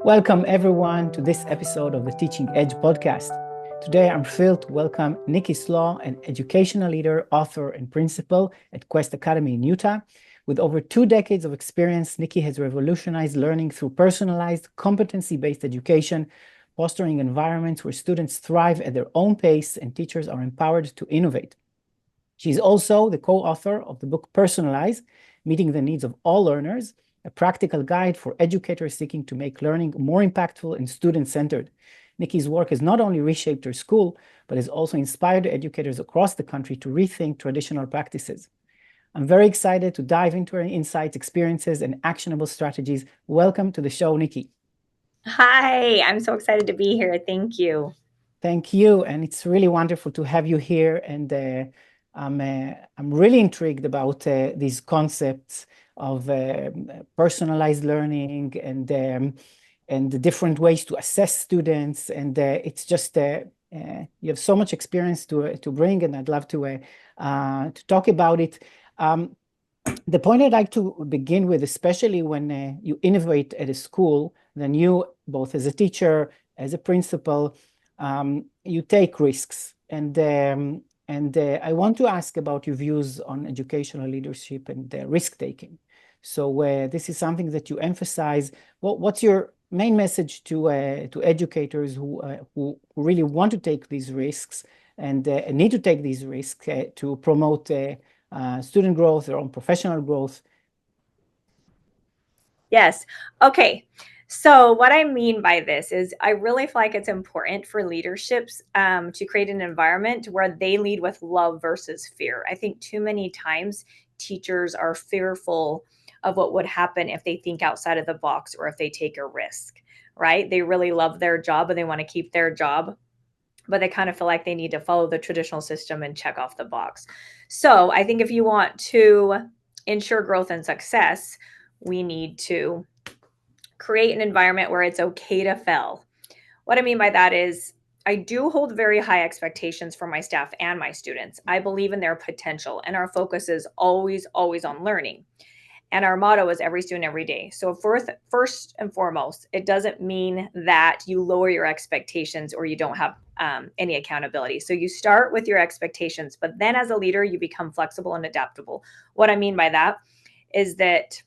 Welcome, everyone, to this episode of the Teaching Edge podcast. Today, I'm thrilled to welcome Nicki Slaugh, an educational leader, author, and principal at Quest Academy in Utah. With over 2 decades of experience, Nicki has revolutionized learning through personalized, competency-based education, fostering environments where students thrive at their own pace and teachers are empowered to innovate. She's also the co-author of the book Personalize, Meeting the Needs of All Learners, a practical guide for educators seeking to make learning more impactful and student-centered. Nicki's work has not only reshaped her school, but has also inspired educators across the country to rethink traditional practices. I'm very excited to dive into her insights, experiences, and actionable strategies. Welcome to the show, Nicki. Hi, I'm so excited to be here. Thank you. Thank you, and it's really wonderful to have you here. And I'm really intrigued about these concepts of personalized learning and the different ways to assess students. And it's just you have so much experience to bring, and I'd love to talk about it. The point I'd like to begin with, especially when you innovate at a school, then you, both as a teacher, as a principal, you take risks. And I want to ask about your views on educational leadership and risk-taking. So this is something that you emphasize. What's your main message to educators who really want to take these risks and need to take these risks to promote student growth, their own professional growth? Yes. Okay. So, what I mean by this is, I really feel like it's important for leaderships to create an environment where they lead with love versus fear. I think too many times teachers are fearful of what would happen if they think outside of the box or if they take a risk, right? They really love their job and they want to keep their job, but they kind of feel like they need to follow the traditional system and check off the box. So, I think if you want to ensure growth and success, we need to create an environment where it's okay to fail. What I mean by that is, I do hold very high expectations for my staff and my students. I believe in their potential, and our focus is always, always on learning. And our motto is every student, every day. So, first and foremost, it doesn't mean that you lower your expectations or you don't have any accountability. So, you start with your expectations, but then as a leader, you become flexible and adaptable. What I mean by that is that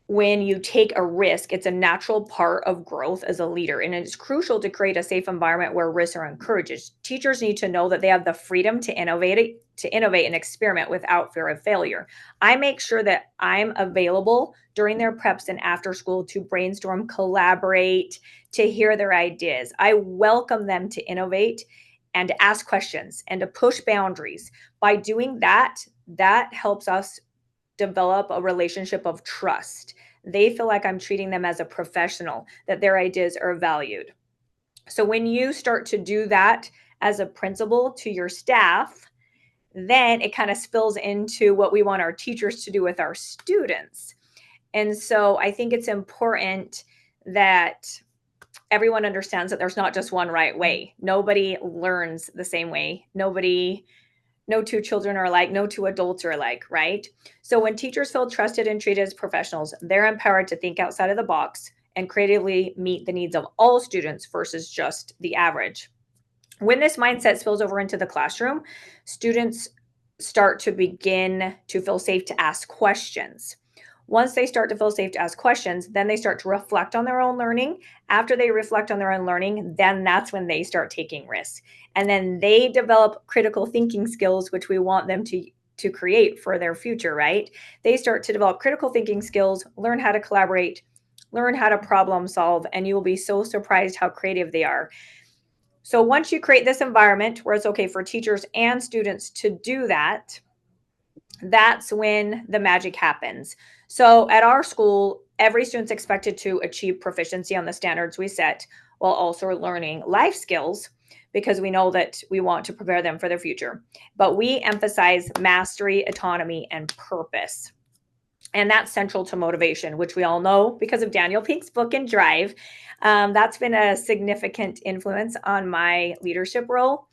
when you take a risk, it's a natural part of growth as a leader. And it's crucial to create a safe environment where risks are encouraged. Teachers need to know that they have the freedom to innovate and experiment without fear of failure. I make sure that I'm available during their preps and after school to brainstorm, collaborate, to hear their ideas. I welcome them to innovate and to ask questions and to push boundaries. By doing that, that helps us develop a relationship of trust. They feel like I'm treating them as a professional, that their ideas are valued. So when you start to do that as a principal to your staff, then it kind of spills into what we want our teachers to do with our students. And so I think it's important that everyone understands that there's not just one right way. Nobody learns the same way. No two children are alike, no two adults are alike, right? So when teachers feel trusted and treated as professionals, they're empowered to think outside of the box and creatively meet the needs of all students versus just the average. When this mindset spills over into the classroom, students start to begin to feel safe to ask questions. Once they start to feel safe to ask questions, then they start to reflect on their own learning. After they reflect on their own learning, then that's when they start taking risks. And then they develop critical thinking skills, which we want them to create for their future, right? They start to develop critical thinking skills, learn how to collaborate, learn how to problem solve, and you will be so surprised how creative they are. So once you create this environment where it's okay for teachers and students to do that, that's when the magic happens. So at our school, every student's expected to achieve proficiency on the standards we set while also learning life skills because we know that we want to prepare them for their future. But we emphasize mastery, autonomy, and purpose. And that's central to motivation, which we all know because of Daniel Pink's book and Drive. That's been a significant influence on my leadership role.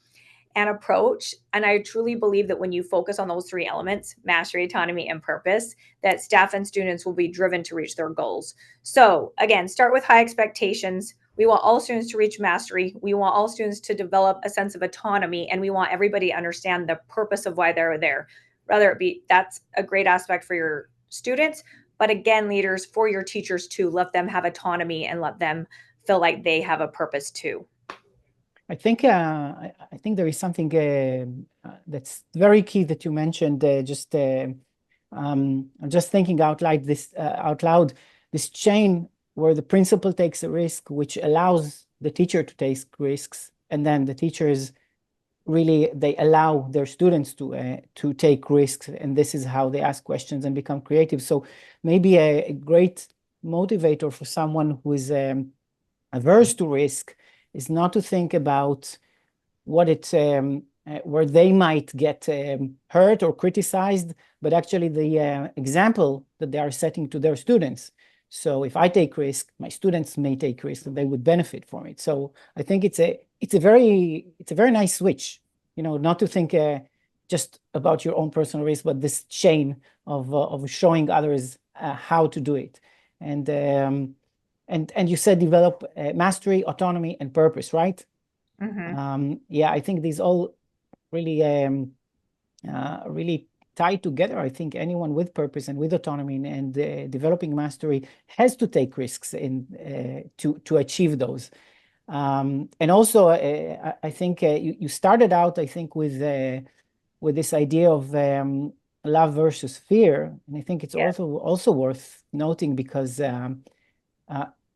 and approach. And I truly believe that when you focus on those three elements, mastery, autonomy, and purpose, that staff and students will be driven to reach their goals. So again, start with high expectations. We want all students to reach mastery. We want all students to develop a sense of autonomy, and we want everybody to understand the purpose of why they're there. Whether it be, that's a great aspect for your students, but again, leaders, for your teachers too, let them have autonomy and let them feel like they have a purpose too. I think there is something that's very key that you mentioned. I'm just thinking out loud, this chain where the principal takes a risk, which allows the teacher to take risks, and then the teachers really they allow their students to take risks, and this is how they ask questions and become creative. So maybe a great motivator for someone who is averse to risk is not to think about what where they might get hurt or criticized, but actually the example that they are setting to their students. So if I take risk, my students may take risk, and they would benefit from it. So I think it's a very nice switch, not to think just about your own personal risk, but this chain of showing others how to do it. And you said develop mastery, autonomy, and purpose, right? Yeah, I think these all really really tied together. I think anyone with purpose and with autonomy and developing mastery has to take risks to achieve those. And also, I think you started out, I think, with this idea of love versus fear, and I think it's Yeah. also worth noting because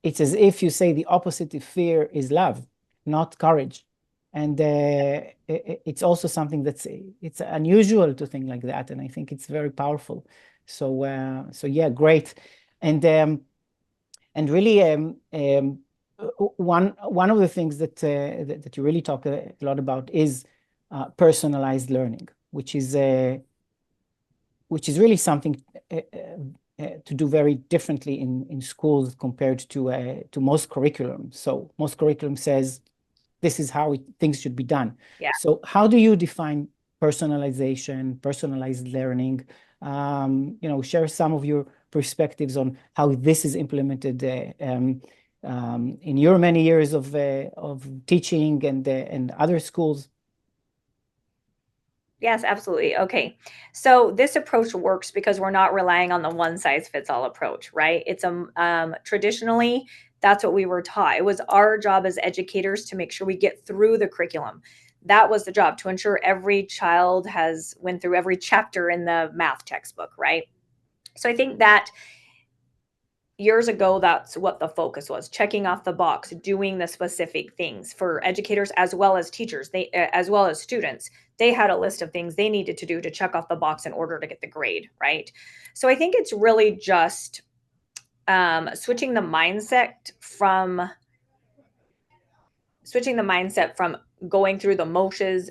it's as if you say the opposite of fear is love, not courage. And it's also something it's unusual to think like that, and I think it's very powerful. So yeah, great. And really, one of the things that you really talk a lot about is personalized learning, which is really something to do very differently in schools compared to most curriculum. So most curriculum says this is how things should be done. Yeah. So how do you define personalization, personalized learning? Share some of your perspectives on how this is implemented in your many years of teaching and other schools. Yes, absolutely. Okay. So this approach works because we're not relying on the one size fits all approach, right? It's traditionally that's what we were taught. It was our job as educators to make sure we get through the curriculum. That was the job, to ensure every child has went through every chapter in the math textbook, right? So I think that years ago, that's what the focus was: checking off the box, doing the specific things. For educators as well as teachers, they as well as students, they had a list of things they needed to do to check off the box in order to get the grade, right? So I think it's really just switching the mindset from going through the motions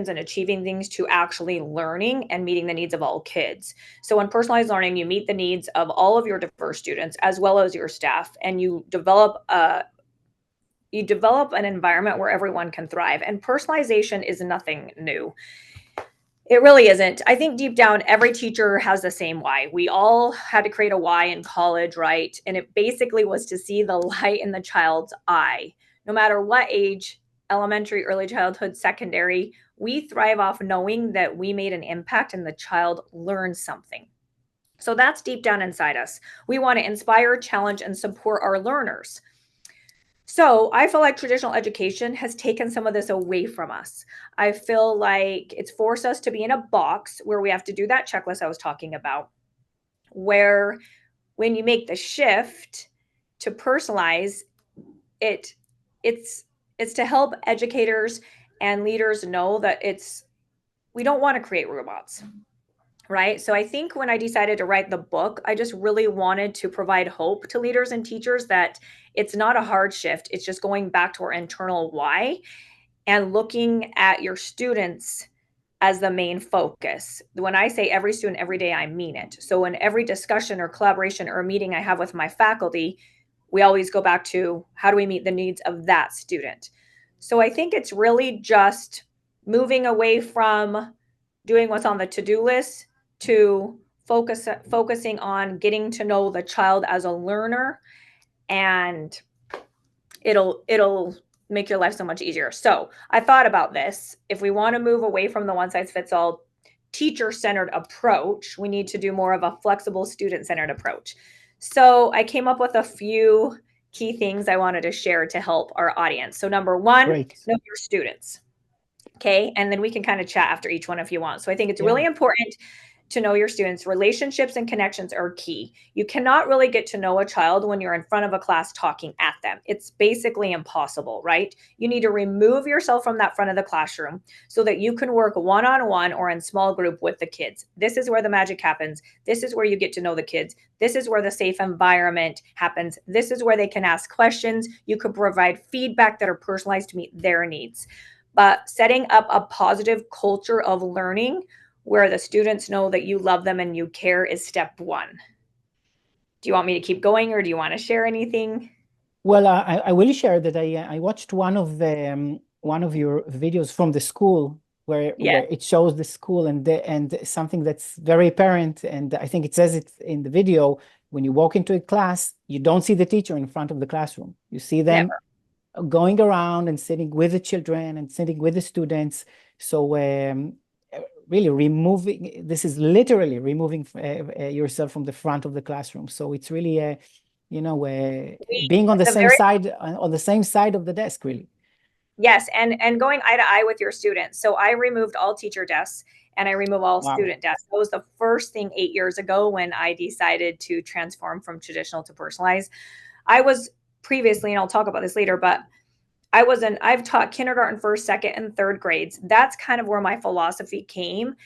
and achieving things to actually learning and meeting the needs of all kids. So in personalized learning, you meet the needs of all of your diverse students as well as your staff, and you develop an environment where everyone can thrive. And personalization is nothing new. It really isn't. I think deep down, every teacher has the same why. We all had to create a why in college, right? And it basically was to see the light in the child's eye. No matter what age, elementary, early childhood, secondary, we thrive off knowing that we made an impact and the child learned something. So that's deep down inside us. We want to inspire, challenge, and support our learners. So I feel like traditional education has taken some of this away from us. I feel like it's forced us to be in a box where we have to do that checklist I was talking about, where when you make the shift to personalize it, it's to help educators and leaders know that we don't want to create robots. Right. So I think when I decided to write the book, I just really wanted to provide hope to leaders and teachers that it's not a hard shift. It's just going back to our internal why and looking at your students as the main focus. When I say every student every day, I mean it. So in every discussion or collaboration or meeting I have with my faculty, we always go back to how do we meet the needs of that student? So I think it's really just moving away from doing what's on the to-do list to focusing on getting to know the child as a learner, and it'll make your life so much easier. So I thought about this. If we want to move away from the one size fits all teacher-centered approach, we need to do more of a flexible student-centered approach. So I came up with a few key things I wanted to share to help our audience. So number one, Great. know your students. Okay. And then we can kind of chat after each one if you want. So I think it's Yeah. really important to know your students. Relationships and connections are key. You cannot really get to know a child when you're in front of a class talking at them. It's basically impossible, right? You need to remove yourself from that front of the classroom so that you can work one-on-one or in small group with the kids. This is where the magic happens. This is where you get to know the kids. This is where the safe environment happens. This is where they can ask questions. You can provide feedback that are personalized to meet their needs. But setting up a positive culture of learning where the students know that you love them and you care is step one. Do you want me to keep going, or do you want to share anything? Well, I will share that I watched one of your videos from the school Yeah, where it shows the school and something that's very apparent, and I think it says it in the video. When you walk into a class, you don't see the teacher in front of the classroom. You see them never. going around and sitting with the children and sitting with the students. So really removing, this is literally removing yourself from the front of the classroom. So it's really We being on the the same very side of the desk, really. Yes, and going eye to eye with your students. So I removed all teacher desks and I remove all Wow. student desks. That was the first thing 8 years ago when I decided to transform from traditional to personalized. I was previously, and I'll talk about this later, but I've taught kindergarten, first, second, and third grades. That's kind of where my philosophy came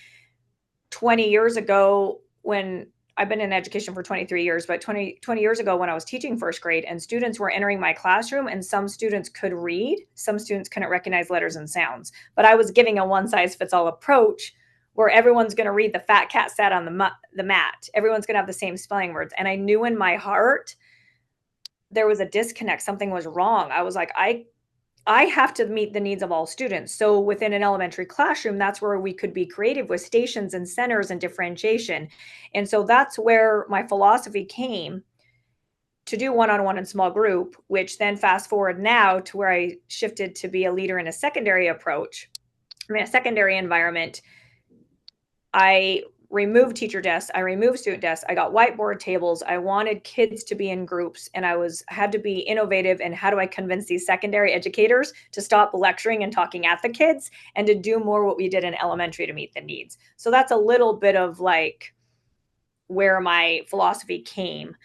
20 years ago when I've been in education for 23 years, but 20 years ago when I was teaching first grade and students were entering my classroom and some students could read, some students couldn't recognize letters and sounds. But I was giving a one size fits all approach where everyone's going to read the fat cat sat on the mat. Everyone's going to have the same spelling words. And I knew in my heart there was a disconnect. Something was wrong. I was like, I have to meet the needs of all students. So within an elementary classroom, that's where we could be creative with stations and centers and differentiation. And so that's where my philosophy came to do one-on-one and small group, which then fast forward now to where I shifted to be a leader in a secondary approach. I mean, a secondary environment. I removed teacher desks, I removed student desks, I got whiteboard tables. I wanted kids to be in groups, and had to be innovative in how do I convince these secondary educators to stop lecturing and talking at the kids and to do more what we did in elementary to meet the needs. So that's a little bit of like where my philosophy came.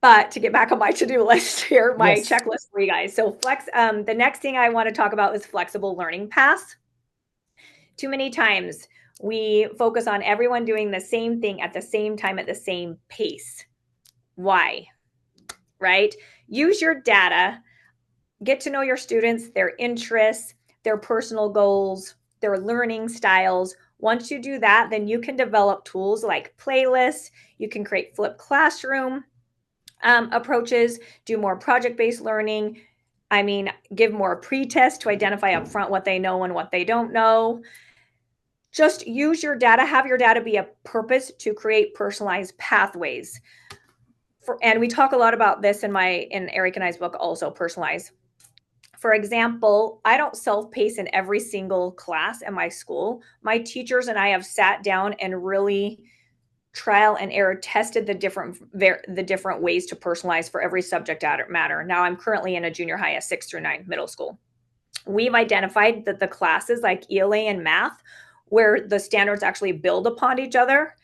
But to get back on my to-do list here, my Yes. checklist for you guys. So the next thing I want to talk about is flexible learning paths. Too many times we focus on everyone doing the same thing at the same time at the same pace. Why? Right? Use your data, get to know your students, their interests, their personal goals, their learning styles. Once you do that, then you can develop tools like playlists. You can create flipped classroom approaches, do more project-based learning. I mean, give more pre-test to identify upfront what they know and what they don't know. Just use your data, have your data be a purpose to create personalized pathways. And we talk a lot about this in Eric and I's book also, Personalize. For example, I don't self-pace in every single class at my school. My teachers and I have sat down and really trial and error tested the different ways to personalize for every subject matter. Now I'm currently in a junior high, a 6 through 9 middle school. We've identified that the classes like ELA and math, where the standards actually build upon each other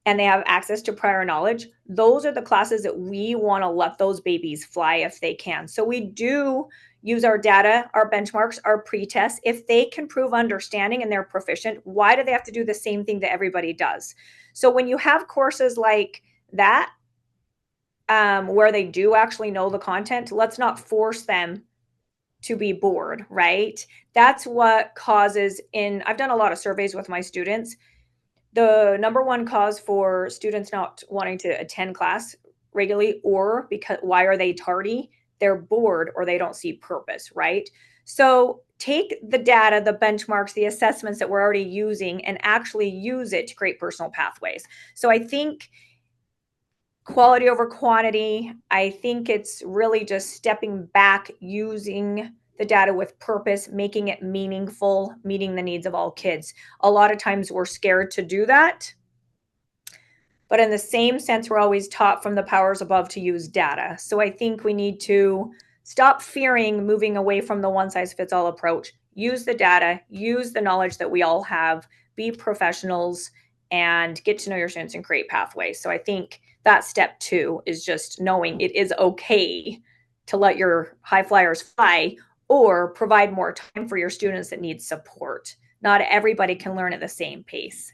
and they have access to prior knowledge, those are the classes that we want to let those babies fly if they can. So we do use our data, our benchmarks, our pre-tests. If they can prove understanding and they're proficient, why do they have to do the same thing that everybody does? So when you have courses like that, where they do actually know the content, let's not force them to be bored, right? That's what causes I've done a lot of surveys with my students. The number one cause for students not wanting to attend class regularly, or because why are they tardy? They're bored or they don't see purpose, right? So take the data, the benchmarks, the assessments that we're already using and actually use it to create personal pathways. So I think quality over quantity, I think it's really just stepping back, using the data with purpose, making it meaningful, meeting the needs of all kids. A lot of times we're scared to do that. But in the same sense, we're always taught from the powers above to use data. So I think we need to stop fearing moving away from the one size fits all approach. Use the data, use the knowledge that we all have, be professionals, and get to know your students and create pathways. So I think that step 2 is just knowing it is okay to let your high flyers fly or provide more time for your students that need support. Not everybody can learn at the same pace.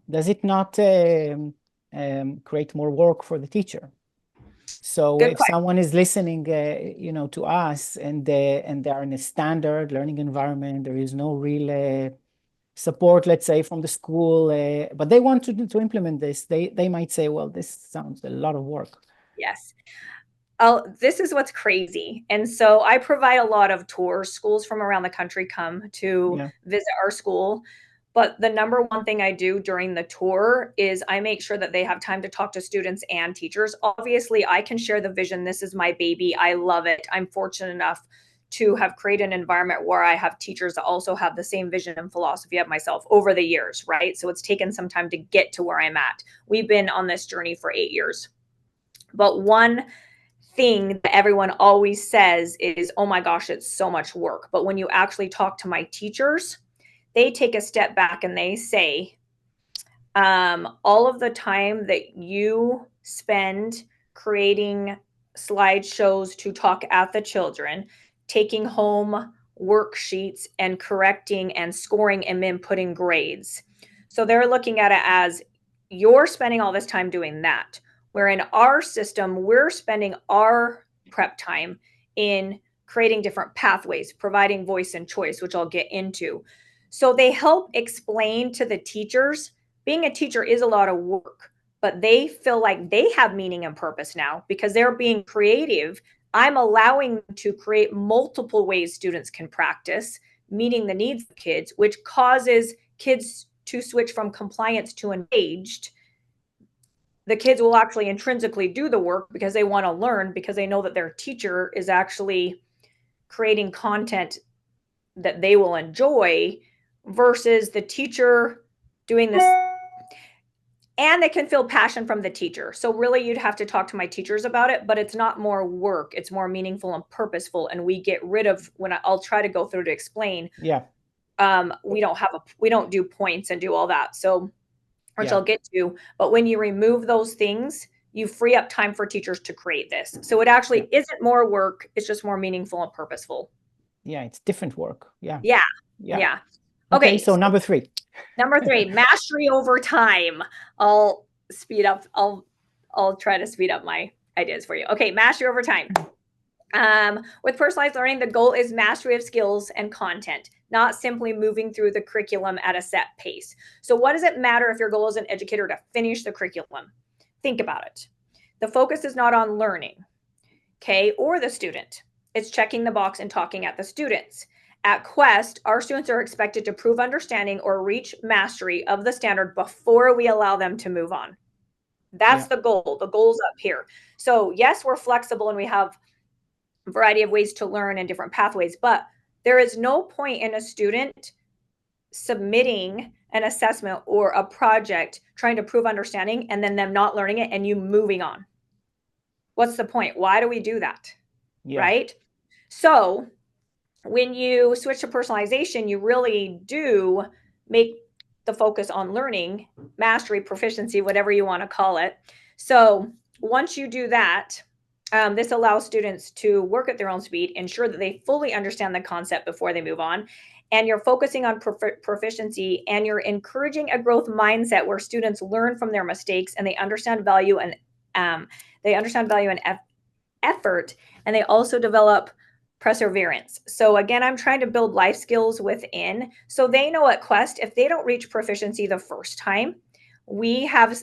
Does it not create more work for the teacher? So Good if question. someone is listening, to us, and they are in a standard learning environment, there is no real support, let's say, from the school, but they want to implement this. They might say, well, this sounds a lot of work. Yes. This is what's crazy. And so I provide a lot of tours. Schools from around the country come to visit our school. But the number one thing I do during the tour is I make sure that they have time to talk to students and teachers. Obviously, I can share the vision. This is my baby. I love it. I'm fortunate enough to have created an environment where I have teachers that also have the same vision and philosophy of myself over the years, right? So it's taken some time to get to where I'm at. We've been on this journey for 8 years. But one thing that everyone always says is, oh my gosh, it's so much work. But when you actually talk to my teachers, they take a step back and they say, all of the time that you spend creating slideshows to talk at the children, taking home worksheets and correcting and scoring and then putting grades. So they're looking at it as you're spending all this time doing that. Where in our system, we're spending our prep time in creating different pathways, providing voice and choice, which I'll get into. So they help explain to the teachers, being a teacher is a lot of work, but they feel like they have meaning and purpose now because they're being creative. I'm allowing them to create multiple ways students can practice, meeting the needs of kids, which causes kids to switch from compliance to engaged. The kids will actually intrinsically do the work because they want to learn, because they know that their teacher is actually creating content that they will enjoy versus the teacher doing this. And they can feel passion from the teacher. So really you'd have to talk to my teachers about it, but it's not more work. It's more meaningful and purposeful. And we get rid of, I'll try to go through to explain. Yeah. We don't do points and do all that. So, which I'll get to, but when you remove those things, you free up time for teachers to create this. So it actually isn't more work. It's just more meaningful and purposeful. Yeah, it's different work. Yeah. Okay, so number 3. Number 3, mastery over time. I'll try to speed up my ideas for you. Okay, mastery over time. With personalized learning, the goal is mastery of skills and content, not simply moving through the curriculum at a set pace. So what does it matter if your goal as an educator to finish the curriculum? Think about it. The focus is not on learning, okay, or the student. It's checking the box and talking at the students. At Quest, our students are expected to prove understanding or reach mastery of the standard before we allow them to move on. That's the goal. The goal's up here. So yes, we're flexible and we have a variety of ways to learn and different pathways, but there is no point in a student submitting an assessment or a project trying to prove understanding and then them not learning it and you moving on. What's the point? Why do we do that? Right? So when you switch to personalization, you really do make the focus on learning, mastery, proficiency, whatever you want to call it. So once you do that, this allows students to work at their own speed, ensure that they fully understand the concept before they move on. And you're focusing on proficiency and you're encouraging a growth mindset where students learn from their mistakes and they understand value and effort, and they also develop perseverance. So again, I'm trying to build life skills within. So they know at Quest, if they don't reach proficiency the first time, we have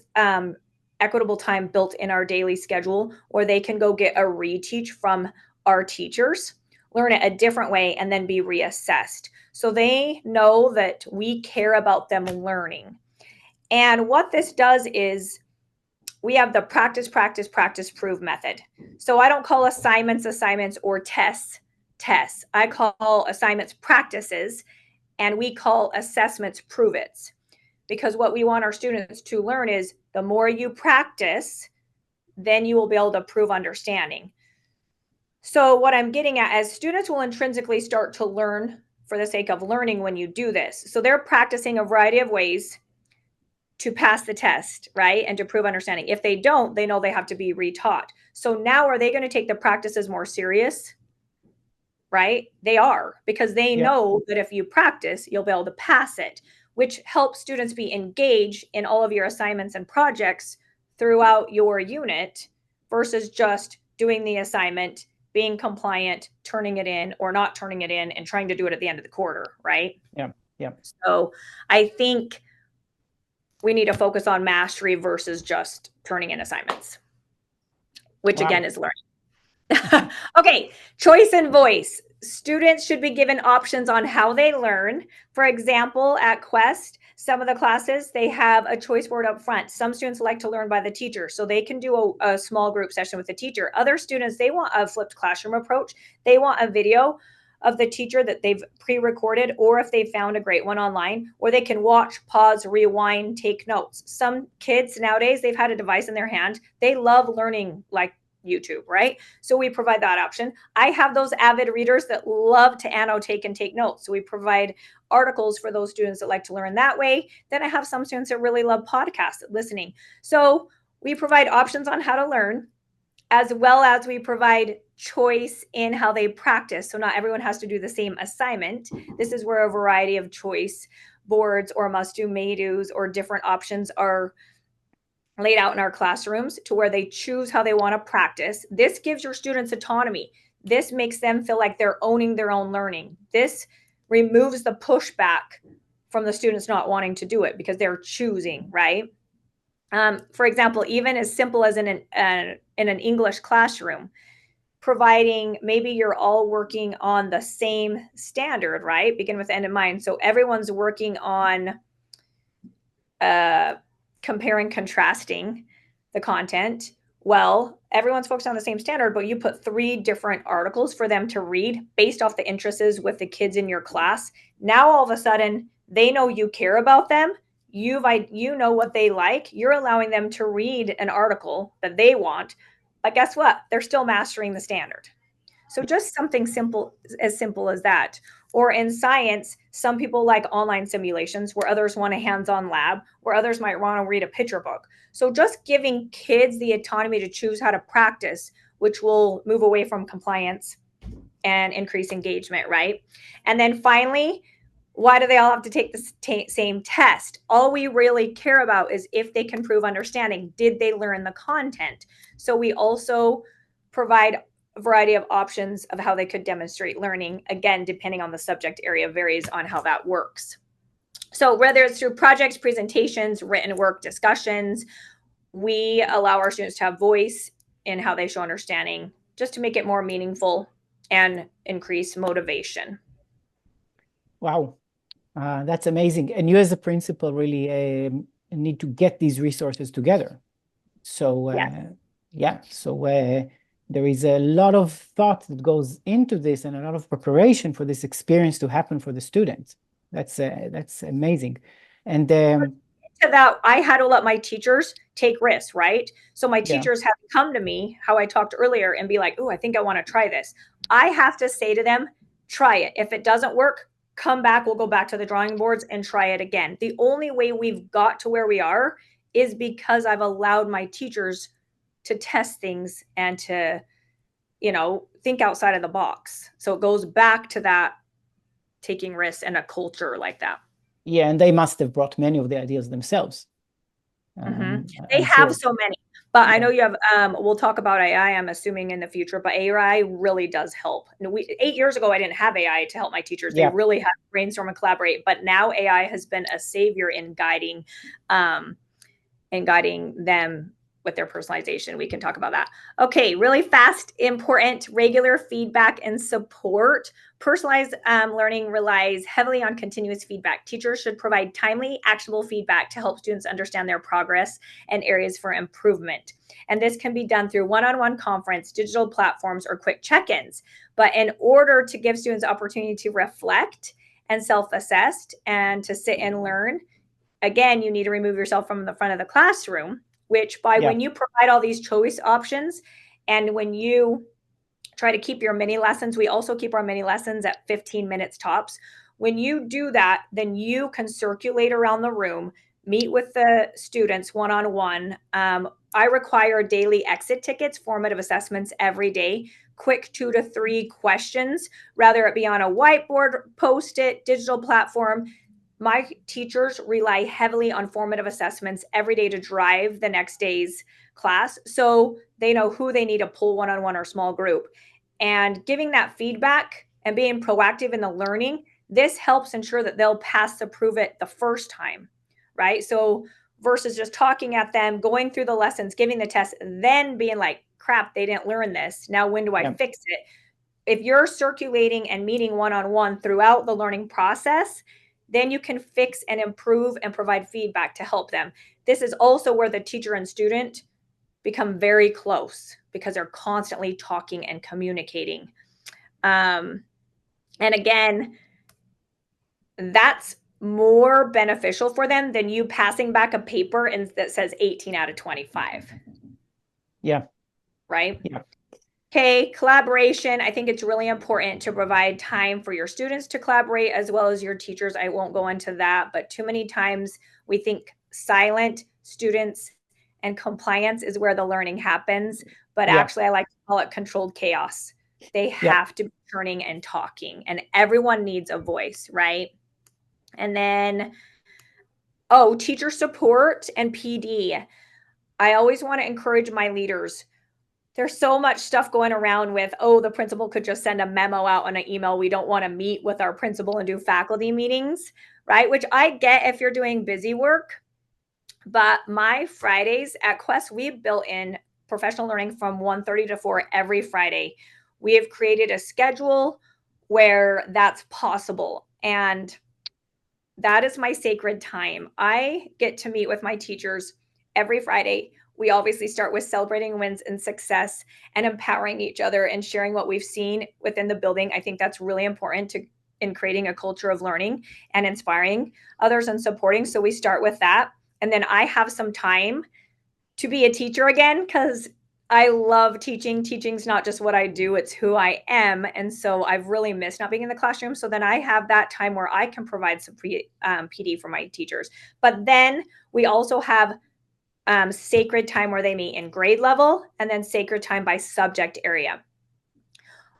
equitable time built in our daily schedule where they can go get a reteach from our teachers, learn it a different way, and then be reassessed. So they know that we care about them learning. And what this does is we have the practice, practice, practice, prove method. So I don't call assignments or tests tests. I call assignments practices, and we call assessments prove it's. Because what we want our students to learn is the more you practice, then you will be able to prove understanding. So what I'm getting at is students will intrinsically start to learn for the sake of learning when you do this. So they're practicing a variety of ways to pass the test, right? And to prove understanding. If they don't, they know they have to be retaught. So now are they going to take the practices more serious? Right? They are, because they Yeah. know that if you practice, you'll be able to pass it, which helps students be engaged in all of your assignments and projects throughout your unit versus just doing the assignment, being compliant, turning it in or not turning it in, and trying to do it at the end of the quarter, right? Yeah. Yeah. So I think we need to focus on mastery versus just turning in assignments, which again Wow. is learning. Okay, choice and voice. Students should be given options on how they learn. For example, at Quest, some of the classes, they have a choice board up front. Some students like to learn by the teacher, so they can do a small group session with the teacher. Other students, they want a flipped classroom approach. They want a video of the teacher that they've pre-recorded, or if they found a great one online, or they can watch, pause, rewind, take notes. Some kids nowadays, they've had a device in their hand. They love learning like YouTube, right? So we provide that option. I have those avid readers that love to annotate and take notes. So we provide articles for those students that like to learn that way. Then I have some students that really love podcasts listening. So we provide options on how to learn, as well as we provide choice in how they practice. So not everyone has to do the same assignment. This is where a variety of choice boards or must do, may do's, or different options are laid out in our classrooms to where they choose how they want to practice. This gives your students autonomy. This makes them feel like they're owning their own learning. This removes the pushback from the students not wanting to do it because they're choosing, right? For example, even as simple as in an English classroom, providing maybe you're all working on the same standard, right? Begin with end in mind. So everyone's working on comparing, contrasting the content. Well, everyone's focused on the same standard, but you put 3 different articles for them to read based off the interests with the kids in your class. Now, all of a sudden, they know you care about them. You know what they like. You're allowing them to read an article that they want. But guess what? They're still mastering the standard. So just something simple as that. Or in science, some people like online simulations where others want a hands-on lab, where others might want to read a picture book. So just giving kids the autonomy to choose how to practice, which will move away from compliance and increase engagement, right? And then finally, why do they all have to take the same test? All we really care about is if they can prove understanding. Did they learn the content? So we also provide a variety of options of how they could demonstrate learning. Again, depending on the subject area, varies on how that works. So whether it's through projects, presentations, written work, discussions, we allow our students to have voice in how they show understanding, just to make it more meaningful and increase motivation. Wow. That's amazing. And you as a principal really need to get these resources together. So Yes. yeah, so there is a lot of thought that goes into this and a lot of preparation for this experience to happen for the students. That's amazing. And To that, I had to let my teachers take risks, right? So my yeah, teachers have to come to me, how I talked earlier, and be like, "Oh, I think I want to try this." I have to say to them, "Try it. If it doesn't work, come back. We'll go back to the drawing boards and try it again." The only way we've got to where we are is because I've allowed my teachers to test things and to, think outside of the box. So it goes back to that taking risks and a culture like that. yeah, and they must have brought many of the ideas themselves. They I'm have sure. so many, but I Yeah, know you have. We'll talk about AI. I'm assuming in the future, but AI really does help. 8 years ago, I didn't have AI to help my teachers. They yeah, really had to brainstorm and collaborate. But now AI has been a savior in guiding them with their personalization. We can talk about that. Okay, really fast, important, regular feedback and support. Personalized learning relies heavily on continuous feedback. Teachers should provide timely, actionable feedback to help students understand their progress and areas for improvement. And this can be done through one-on-one conference, digital platforms, or quick check-ins. But in order to give students opportunity to reflect and self-assess and to sit and learn, again, you need to remove yourself from the front of the classroom, which when you provide all these choice options and when you try to keep your mini lessons, we also keep our mini lessons at 15 minutes tops. When you do that, then you can circulate around the room, meet with the students one-on-one. I require daily exit tickets, formative assessments every day, quick 2 to 3 questions, rather it be on a whiteboard, post-it, digital platform. My teachers rely heavily on formative assessments every day to drive the next day's class, so they know who they need to pull one-on-one or small group. And giving that feedback and being proactive in the learning, this helps ensure that they'll pass the prove it the first time, right? So versus just talking at them, going through the lessons, giving the test, then being like, crap, they didn't learn this. Now, when do I fix it? If you're circulating and meeting one-on-one throughout the learning process, then you can fix and improve and provide feedback to help them. This is also where the teacher and student become very close because they're constantly talking and communicating. And again, that's more beneficial for them than you passing back a paper and that says 18 out of 25. Yeah. Right? Yeah. Okay, collaboration. I think it's really important to provide time for your students to collaborate as well as your teachers. I won't go into that, but too many times we think silent students and compliance is where the learning happens. But actually, I like to call it controlled chaos. They have to be turning and talking, and everyone needs a voice, right? And then, teacher support and PD. I always want to encourage my leaders. There's so much stuff going around with, the principal could just send a memo out on an email. We don't want to meet with our principal and do faculty meetings, right? Which I get if you're doing busy work. But my Fridays at Quest, we've built in professional learning from 1:30 to 4 every Friday. We have created a schedule where that's possible. And that is my sacred time. I get to meet with my teachers every Friday. We obviously start with celebrating wins and success and empowering each other and sharing what we've seen within the building. I think that's really important in creating a culture of learning and inspiring others and supporting. So we start with that. And then I have some time to be a teacher again because I love teaching. Teaching's not just what I do, it's who I am. And so I've really missed not being in the classroom. So then I have that time where I can provide some PD for my teachers. But then we also have sacred time where they meet in grade level and then sacred time by subject area.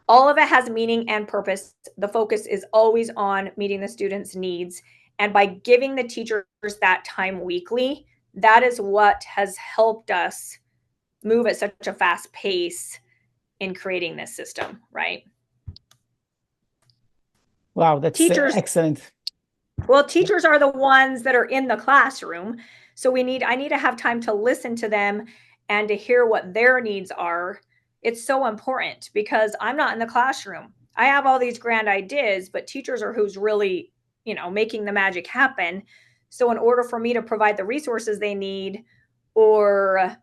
All of it has meaning and purpose. The focus is always on meeting the students' needs. And by giving the teachers that time weekly, that is what has helped us move at such a fast pace in creating this system, right? Wow, that's excellent. Well, teachers are the ones that are in the classroom. So I need to have time to listen to them and to hear what their needs are. It's so important because I'm not in the classroom. I have all these grand ideas, but teachers are who's really, making the magic happen. So in order for me to provide the resources they need or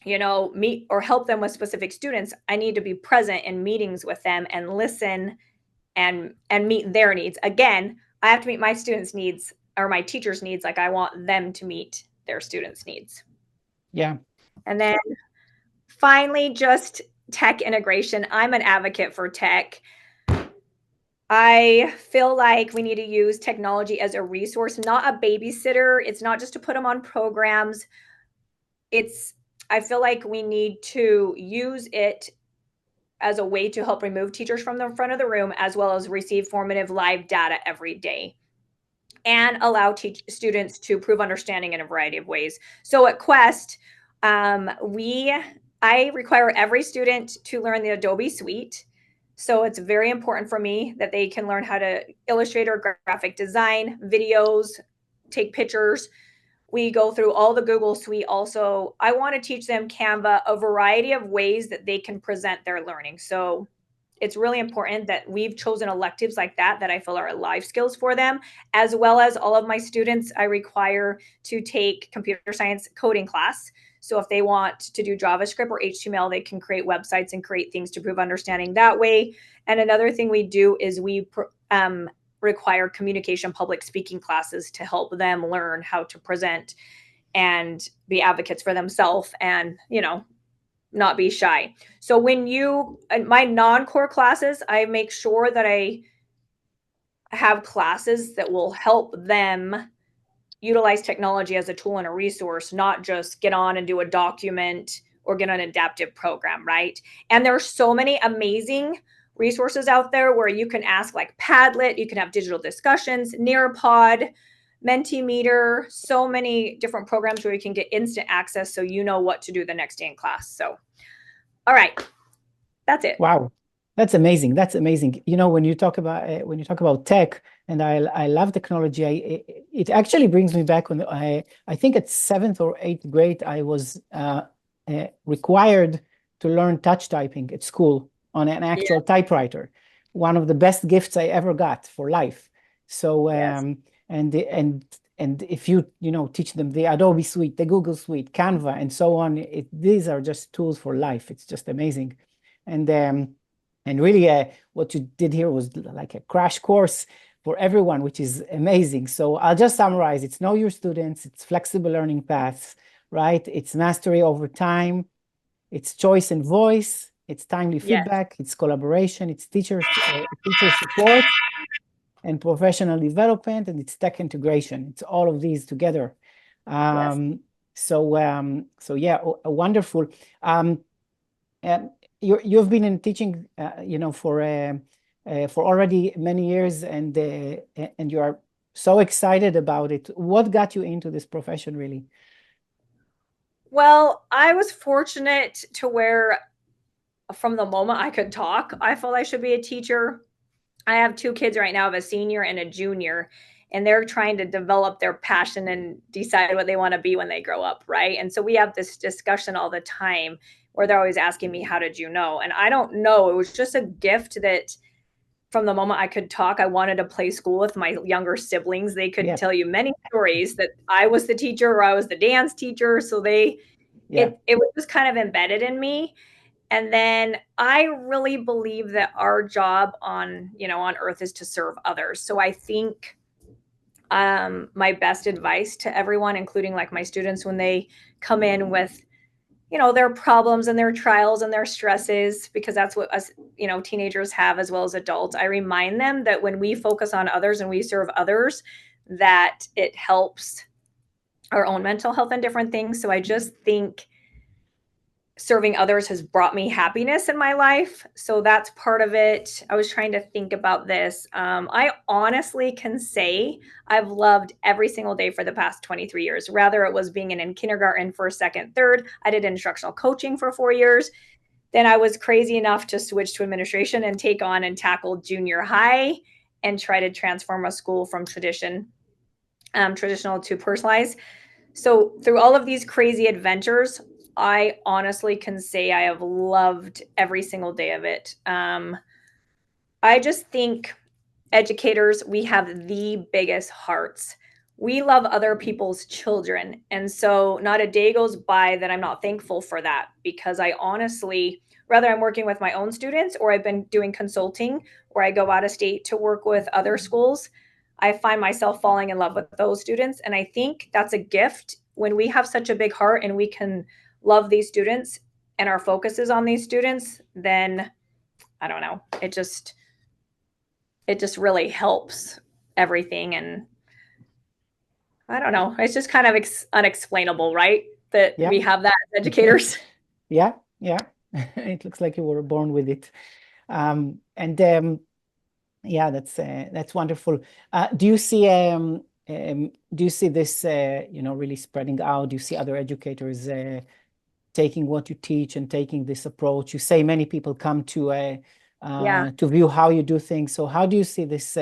meet or help them with specific students, I need to be present in meetings with them and listen and meet their needs. Again, I have to meet my students' needs or my teachers' needs like I want them to meet their students' needs. Yeah. And then finally, just tech integration. I'm an advocate for tech. I feel like we need to use technology as a resource, not a babysitter. It's not just to put them on programs. I feel like we need to use it as a way to help remove teachers from the front of the room, as well as receive formative live data every day and allow students to prove understanding in a variety of ways. So at Quest, I require every student to learn the Adobe Suite. So it's very important for me that they can learn how to illustrate or graphic design, videos, take pictures. We go through all the Google Suite. Also, I want to teach them Canva, a variety of ways that they can present their learning. So it's really important that we've chosen electives like that I feel are life skills for them, as well as all of my students I require to take computer science coding class. So if they want to do JavaScript or HTML, they can create websites and create things to prove understanding that way. And another thing we do is we require communication public speaking classes to help them learn how to present and be advocates for themselves and, not be shy. So my non-core classes, I make sure that I have classes that will help them utilize technology as a tool and a resource, not just get on and do a document or get an adaptive program, right? And there's so many amazing resources out there where you can ask, like Padlet, you can have digital discussions, Nearpod, Mentimeter, so many different programs where you can get instant access so you know what to do the next day in class. So, all right, that's it. Wow, that's amazing. That's amazing. When you talk about tech, and I love technology. It actually brings me back when I think at seventh or eighth grade I was required to learn touch typing at school on an actual typewriter. One of the best gifts I ever got for life. So and if you teach them the Adobe Suite, the Google Suite, Canva, and so on, these are just tools for life. It's just amazing. And really, what you did here was like a crash course for everyone, which is amazing. So I'll just summarize. It's know your students. It's flexible learning paths, right? It's mastery over time. It's choice and voice. It's timely feedback. It's collaboration. It's teacher support and professional development. And it's tech integration. It's all of these together. So yeah, wonderful. And you've been in teaching, for already many years, and you are so excited about it. What got you into this profession, really? Well, I was fortunate to where from the moment I could talk, I felt I should be a teacher. I have two kids right now, I have a senior and a junior, and they're trying to develop their passion and decide what they want to be when they grow up, right? And so we have this discussion all the time where they're always asking me, how did you know? And I don't know. It was just a gift that from the moment I could talk, I wanted to play school with my younger siblings. They could tell you many stories that I was the teacher or I was the dance teacher. So it was just kind of embedded in me. And then I really believe that our job on earth is to serve others. So I think my best advice to everyone, including like my students, when they come in with their problems and their trials and their stresses, because that's what us teenagers have as well as adults, I remind them that when we focus on others and we serve others, that it helps our own mental health and different things. So I just think serving others has brought me happiness in my life. So that's part of it. I was trying to think about this. I honestly can say I've loved every single day for the past 23 years. Rather, it was being in kindergarten, first, second, third. I did instructional coaching for 4 years. Then I was crazy enough to switch to administration and take on and tackle junior high and try to transform a school from traditional to personalize. So through all of these crazy adventures, I honestly can say I have loved every single day of it. I just think educators, we have the biggest hearts. We love other people's children. And so not a day goes by that I'm not thankful for that, because I honestly, whether I'm working with my own students or I've been doing consulting or I go out of state to work with other schools, I find myself falling in love with those students. And I think that's a gift when we have such a big heart and we can love these students and our focus is on these students, then I don't know. It just really helps everything. And I don't know. It's just kind of unexplainable, right? That we have that as educators. Yeah. It looks like you were born with it. Yeah, that's wonderful. Do you see this really spreading out? Do you see other educators taking what you teach and taking this approach? You say many people come to view how you do things. So how do you see this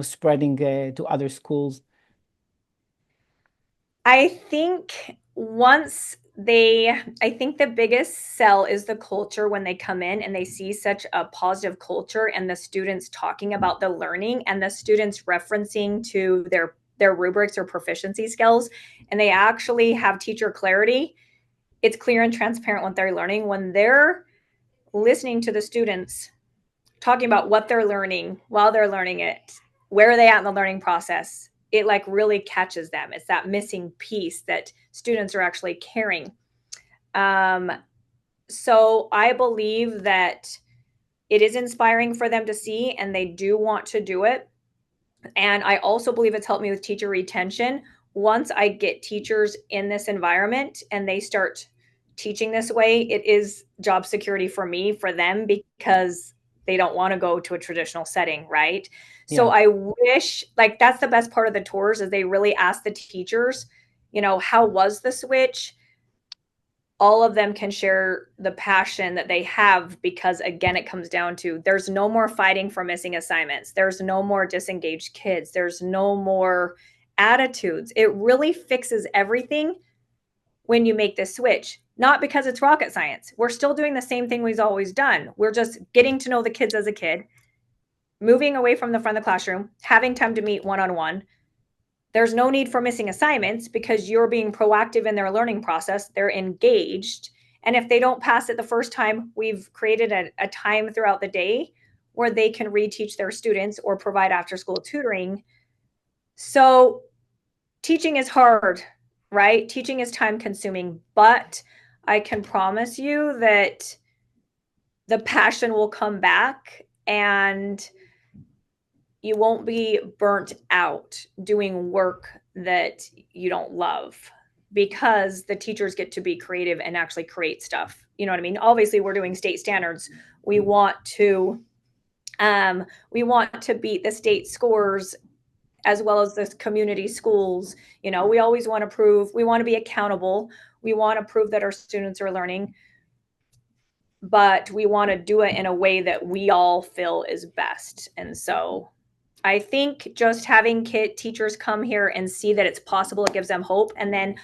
spreading to other schools? I think I think the biggest sell is the culture when they come in and they see such a positive culture and the students talking about the learning and the students referencing to their rubrics or proficiency skills, and they actually have teacher clarity. It's clear and transparent what they're learning when they're listening to the students talking about what they're learning while they're learning it. Where are they at in the learning process? It like really catches them. It's that missing piece that students are actually carrying. Um, so I believe that it is inspiring for them to see, and they do want to do it. And I also believe it's helped me with teacher retention. Once I get teachers in this environment and they start teaching this way, it is job security for me, for them, because they don't want to go to a traditional setting, right? So Yeah. I wish, like, that's the best part of the tours, is they really ask the teachers, how was the switch? All of them can share the passion that they have, because again, it comes down to, there's no more fighting for missing assignments, there's no more disengaged kids, there's no more attitudes. It really fixes everything when you make this switch. Not because it's rocket science, we're still doing the same thing we've always done. We're just getting to know the kids as a kid, moving away from the front of the classroom, having time to meet one-on-one. There's no need for missing assignments because you're being proactive in their learning process. They're engaged. And if they don't pass it the first time, we've created a time throughout the day where they can reteach their students or provide after school tutoring. So teaching is hard, right? Teaching is time consuming, but I can promise you that the passion will come back, and you won't be burnt out doing work that you don't love, because the teachers get to be creative and actually create stuff. You know what I mean? Obviously, we're doing state standards. We want to beat the state scores as well as the community schools. We always want to prove, we want to be accountable. We want to prove that our students are learning, but we want to do it in a way that we all feel is best. And so I think just having teachers come here and see that it's possible, it gives them hope. And then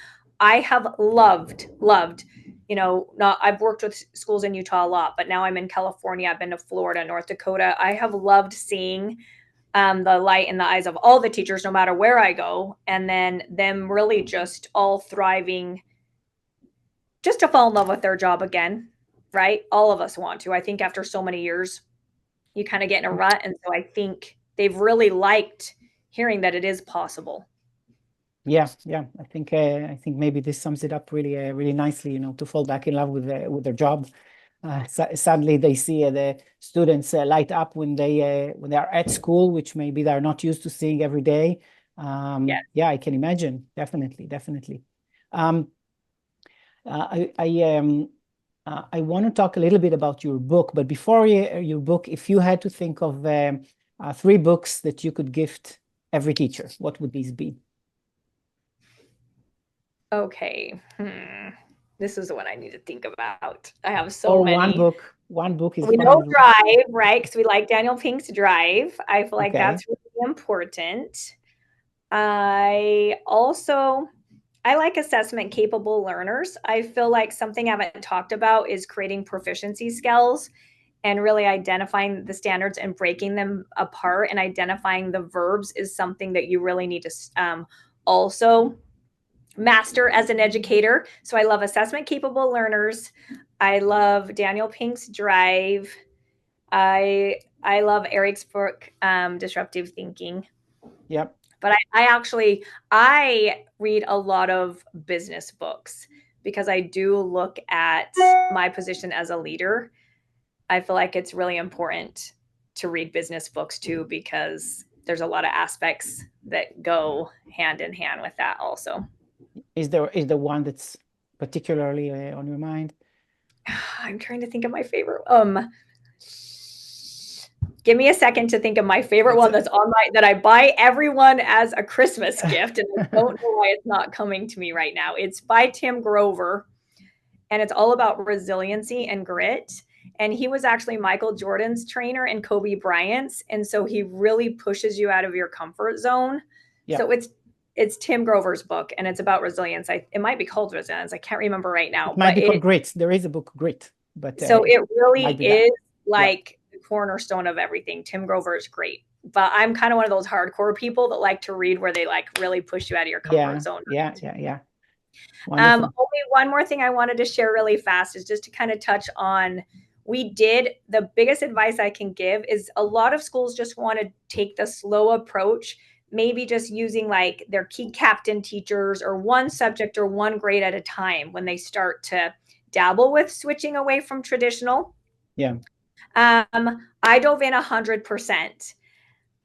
I have loved, not, I've worked with schools in Utah a lot, but now I'm in California. I've been to Florida, North Dakota. I have loved seeing the light in the eyes of all the teachers, no matter where I go, and then them really just all thriving, just to fall in love with their job again, right? All of us want to. I think after so many years, you kind of get in a rut. And so I think they've really liked hearing that it is possible. Yeah, yeah. I think maybe this sums it up really, really nicely. To fall back in love with their job. Suddenly, they see the students light up when they are at school, which maybe they're not used to seeing every day. Yes. Yeah, I can imagine. Definitely, definitely. Um, I want to talk a little bit about your book, but before your book, if you had to think of 3 books that you could gift every teacher, what would these be? Okay. This is the one I need to think about. I have so Or many. One book is We fine know as well. Drive, right? Because we like Daniel Pink's Drive. I feel like Okay. that's really important. I also I like assessment capable learners. I feel like something I haven't talked about is creating proficiency skills and really identifying the standards and breaking them apart, and identifying the verbs is something that you really need to also master as an educator. So I love assessment capable learners. I love Daniel Pink's Drive. I love Eric's book, Disruptive Thinking. Yep. But I read a lot of business books because I do look at my position as a leader. I feel like it's really important to read business books too, because there's a lot of aspects that go hand in hand with that also. Is there one that's particularly on your mind? I'm trying to think of my favorite. Give me a second to think of my favorite That's one it. that's on that I buy everyone as a Christmas gift, and I don't know why it's not coming to me right now. It's by Tim Grover, and it's all about resiliency and grit. And he was actually Michael Jordan's trainer and Kobe Bryant's, and so he really pushes you out of your comfort zone. Yeah. So it's Tim Grover's book, and it's about resilience. It might be called Resilience. I can't remember right now. It might be called Grit. There is a book, Grit. But so it really is like the cornerstone of everything. Tim Grover is great. But I'm kind of one of those hardcore people that like to read where they like really push you out of your comfort zone. Yeah. Only one more thing I wanted to share really fast is just to kind of touch on, the biggest advice I can give is a lot of schools just want to take the slow approach, maybe just using like their key captain teachers or one subject or one grade at a time when they start to dabble with switching away from traditional. Yeah. I dove in 100%.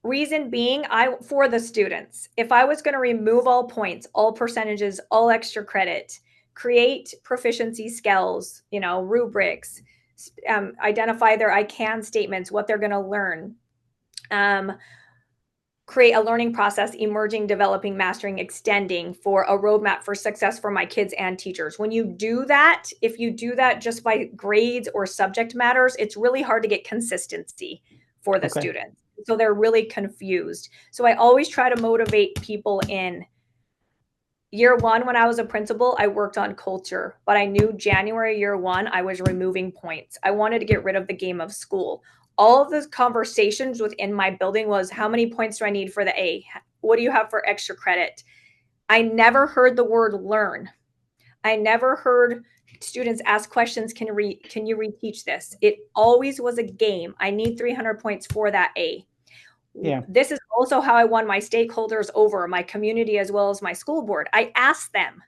Reason being, for the students, if I was going to remove all points, all percentages, all extra credit, create proficiency skills, rubrics, identify their I can statements, what they're going to learn, create a learning process, emerging, developing, mastering, extending, for a roadmap for success for my kids and teachers. When you do that, if you do that just by grades or subject matters, it's really hard to get consistency for the students. So they're really confused. So I always try to motivate people in year one. When I was a principal, I worked on culture, but I knew January year one, I was removing points. I wanted to get rid of the game of school. All of the conversations within my building was, how many points do I need for the A? What do you have for extra credit? I never heard the word learn. I never heard students ask questions, can you reteach this? It always was a game. I need 300 points for that A. Yeah. This is also how I won my stakeholders over, my community as well as my school board. I asked them,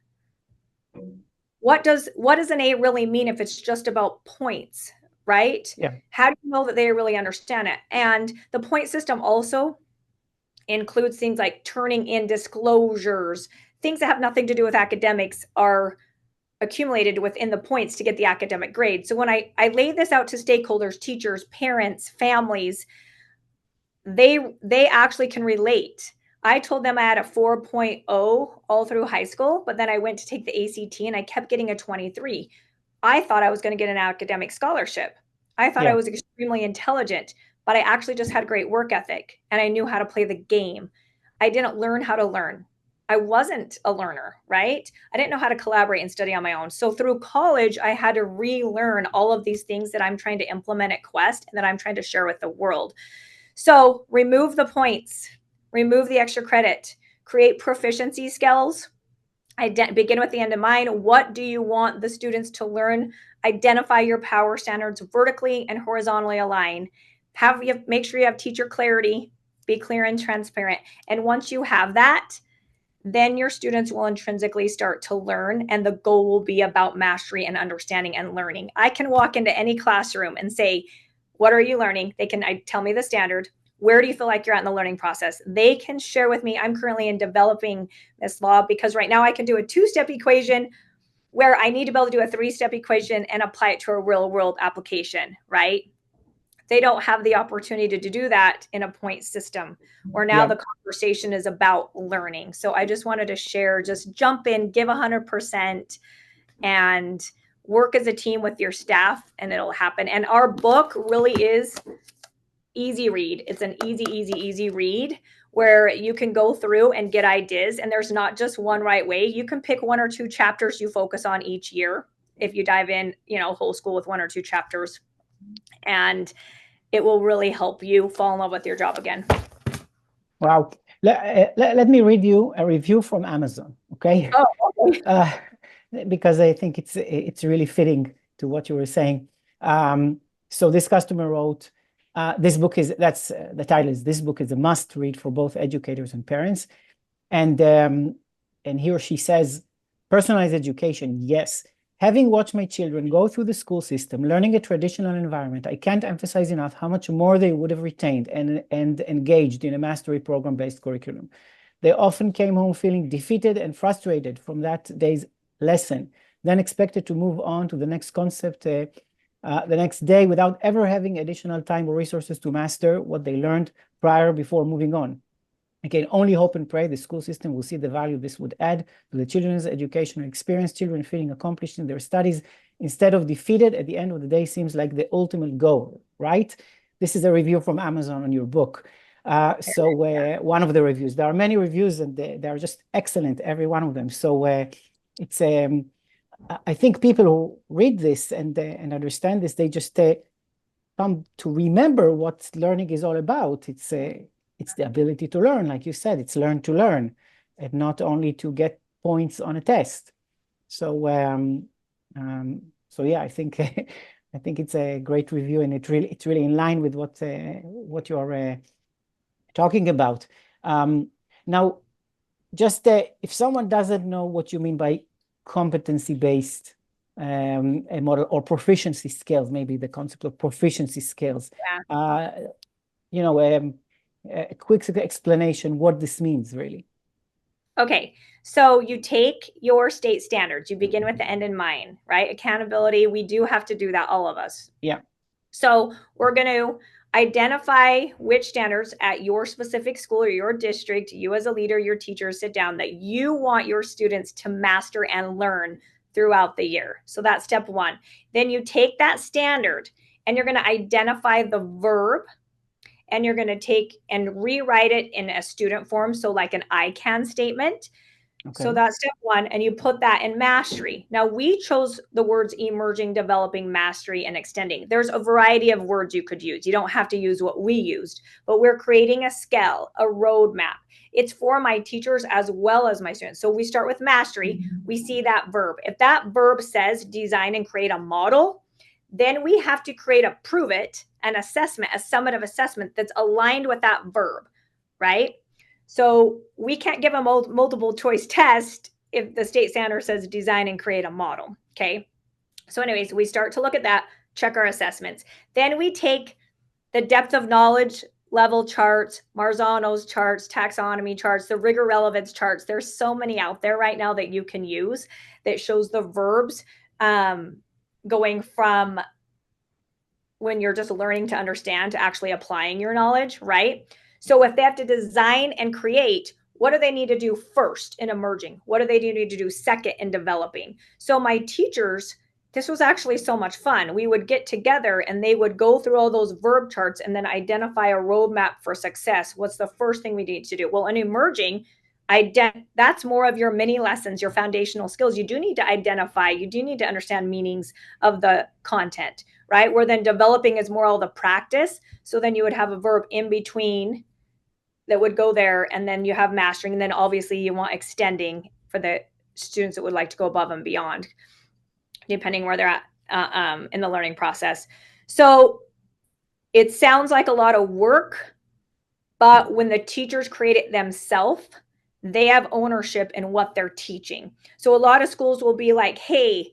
what does an A really mean if it's just about points, right? Yeah. How do you know that they really understand it? And the point system also includes things like turning in disclosures, things that have nothing to do with academics are accumulated within the points to get the academic grade. So when I lay this out to stakeholders, teachers, parents, families, they actually can relate. I told them I had a 4.0 all through high school, but then I went to take the ACT and I kept getting a 23. I thought I was going to get an academic scholarship. I thought I was extremely intelligent, but I actually just had great work ethic and I knew how to play the game. I didn't learn how to learn. I wasn't a learner, right? I didn't know how to collaborate and study on my own. So through college, I had to relearn all of these things that I'm trying to implement at Quest and that I'm trying to share with the world. So remove the points, remove the extra credit, create proficiency skills, begin with the end in mind. What do you want the students to learn? Identify your power standards vertically and horizontally align. Make sure you have teacher clarity, be clear and transparent. And once you have that, then your students will intrinsically start to learn, and the goal will be about mastery and understanding and learning. I can walk into any classroom and say, what are you learning? They can tell me the standard. Where do you feel like you're at in the learning process? They can share with me. I'm currently in developing this law because right now I can do a 2-step equation where I need to be able to do a 3-step equation and apply it to a real world application, right? They don't have the opportunity to do that in a point system where now the conversation is about learning. So I just wanted to share, just jump in, give 100%, and work as a team with your staff, and it'll happen. And our book really is easy read. It's an easy read where you can go through and get ideas. And there's not just one right way. You can pick 1 or 2 chapters you focus on each year. If you dive in, whole school with 1 or 2 chapters, and it will really help you fall in love with your job again. Wow. Let me read you a review from Amazon. Okay. Oh, okay. Because I think it's really fitting to what you were saying. So this customer wrote, this book is, the title is, this book is a must read for both educators and parents. And he or she says, personalized education, yes. Having watched my children go through the school system, learning a traditional environment, I can't emphasize enough how much more they would have retained and engaged in a mastery program-based curriculum. They often came home feeling defeated and frustrated from that day's lesson, then expected to move on to the next concept the next day without ever having additional time or resources to master what they learned before moving on. I can only hope and pray the school system will see the value this would add to the children's educational experience. Children feeling accomplished in their studies instead of defeated at the end of the day seems like the ultimate goal, right? This is a review from Amazon on your book. One of the reviews, there are many reviews, and they are just excellent, every one of them. So it's I think people who read this and understand this, they just come to remember what learning is all about. It's the ability to learn, like you said. It's learn to learn, and not only to get points on a test. So yeah, I think I think it's a great review, and it's really in line with what you're talking about. Now, just if someone doesn't know what you mean by competency-based a model, or proficiency scales, maybe the concept of proficiency scales, Yeah. you know, a quick explanation what this means, really. Okay, so you take your state standards, you begin with the end in mind, right? Accountability, we do have to do that, all of us. Yeah. So we're going to identify which standards at your specific school or your district, you as a leader, your teachers sit down, that you want your students to master and learn throughout the year. So that's step one. Then you take that standard and you're going to identify the verb, and you're going to take and rewrite it in a student form. So like an I can statement. Okay. So that's step one. And you put that in mastery. Now we chose the words emerging, developing, mastery, and extending. There's a variety of words you could use. You don't have to use what we used, but we're creating a scale, a roadmap. It's for my teachers as well as my students. So we start with mastery. We see that verb. If that verb says design and create a model, then we have to create a prove it, an assessment, a summative assessment that's aligned with that verb, right? So we can't give a multiple choice test if the state standard says design and create a model. Okay. So, anyways, we start to look at that, check our assessments. Then we take the depth of knowledge level charts, Marzano's charts, taxonomy charts, the rigor relevance charts. There's so many out there right now that you can use that shows the verbs going from when you're just learning to understand to actually applying your knowledge, right? So if they have to design and create, what do they need to do first in emerging? What do they need to do second in developing? So my teachers, this was actually so much fun. We would get together and they would go through all those verb charts and then identify a roadmap for success. What's the first thing we need to do? Well, in emerging, that's more of your mini lessons, your foundational skills. You do need to identify, you do need to understand meanings of the content, right? Where then developing is more all the practice. So then you would have a verb in between that would go there, and then you have mastering, and then obviously you want extending for the students that would like to go above and beyond, depending where they're at in the learning process. So it sounds like a lot of work, but when the teachers create it themselves, they have ownership in what they're teaching. So a lot of schools will be like, hey,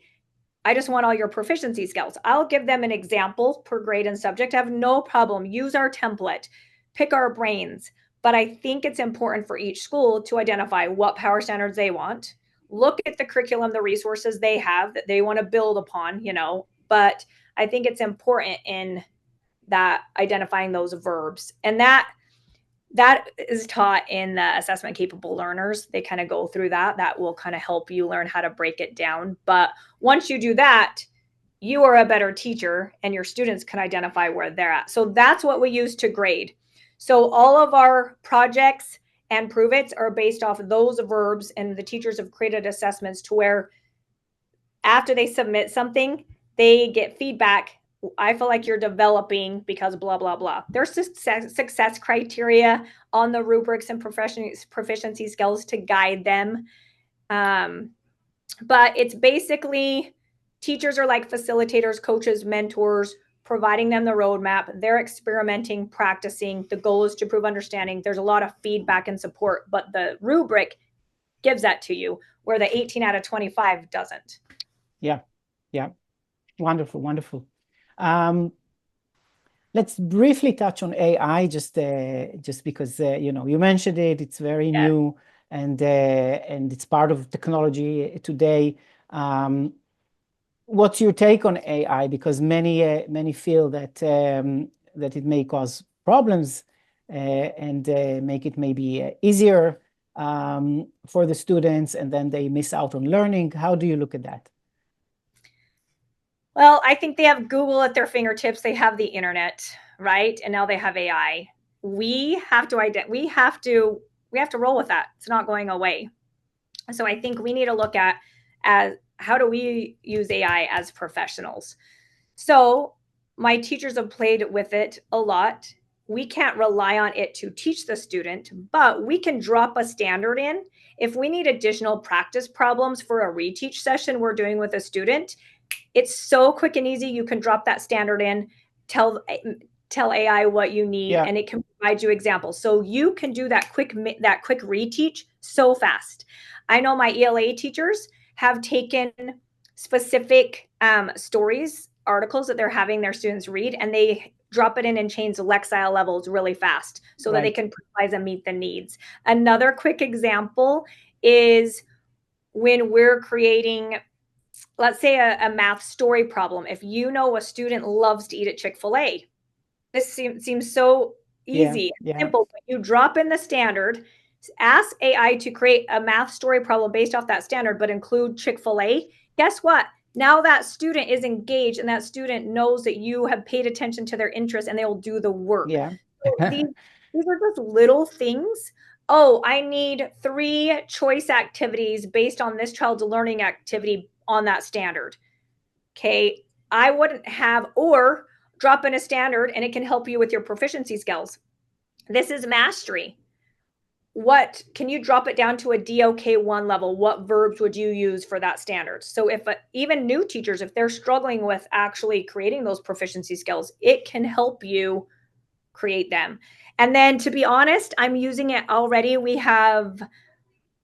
I just want all your proficiency skills. I'll give them an example per grade and subject. I have no problem. Use our template, pick our brains. But I think it's important for each school to identify what power standards they want, look at the curriculum, the resources they have that they want to build upon, but I think it's important in that identifying those verbs. And that is taught in the assessment capable learners. They kind of go through that will kind of help you learn how to break it down. But once you do that, you are a better teacher and your students can identify where they're at. So that's what we use to grade. So all of our projects and prove it's are based off of those verbs, and the teachers have created assessments to where after they submit something, they get feedback. I feel like you're developing because blah, blah, blah. There's success criteria on the rubrics and proficiency skills to guide them. But it's basically teachers are like facilitators, coaches, mentors, providing them the roadmap. They're experimenting, practicing. The goal is to prove understanding. There's a lot of feedback and support, but the rubric gives that to you, where the 18 out of 25 doesn't. Yeah. Yeah. Wonderful. Wonderful. Let's briefly touch on AI, just because you mentioned it. It's very new, and it's part of technology today. What's your take on AI? Because many feel that it may cause problems and make it maybe easier for the students, and then they miss out on learning. How do you look at that? Well, I think they have Google at their fingertips. They have the internet, right? And now they have AI. we have to roll with that. It's not going away. So I think we need to look at as how do we use AI as professionals. So my teachers have played with it a lot. We can't rely on it to teach the student, but we can drop a standard in. If we need additional practice problems for a reteach session we're doing with a student, it's so quick and easy. You can drop that standard in, tell AI what you need, Yeah. and it can provide you examples. So you can do that quick reteach so fast. I know my ELA teachers have taken specific stories, articles that they're having their students read, and they drop it in and change the Lexile levels really fast so that they Right. can personalize and meet the needs. Another quick example is when we're creating, let's say, a math story problem. If you know a student loves to eat at Chick-fil-A, this seems so Yeah. easy, Yeah. simple. But you drop in the standard, ask AI to create a math story problem based off that standard, but include Chick-fil-A. Guess what? Now that student is engaged and that student knows that you have paid attention to their interests and they will do the work. Yeah. So these are just little things. Oh, I need 3 choice activities based on this child's learning activity on that standard. Okay. I wouldn't have, or drop in a standard and it can help you with your proficiency skills. This is mastery. What can you drop it down to a DOK1 level? What verbs would you use for that standard? So if even new teachers, if they're struggling with actually creating those proficiency skills, it can help you create them. And then, to be honest, I'm using it already. We have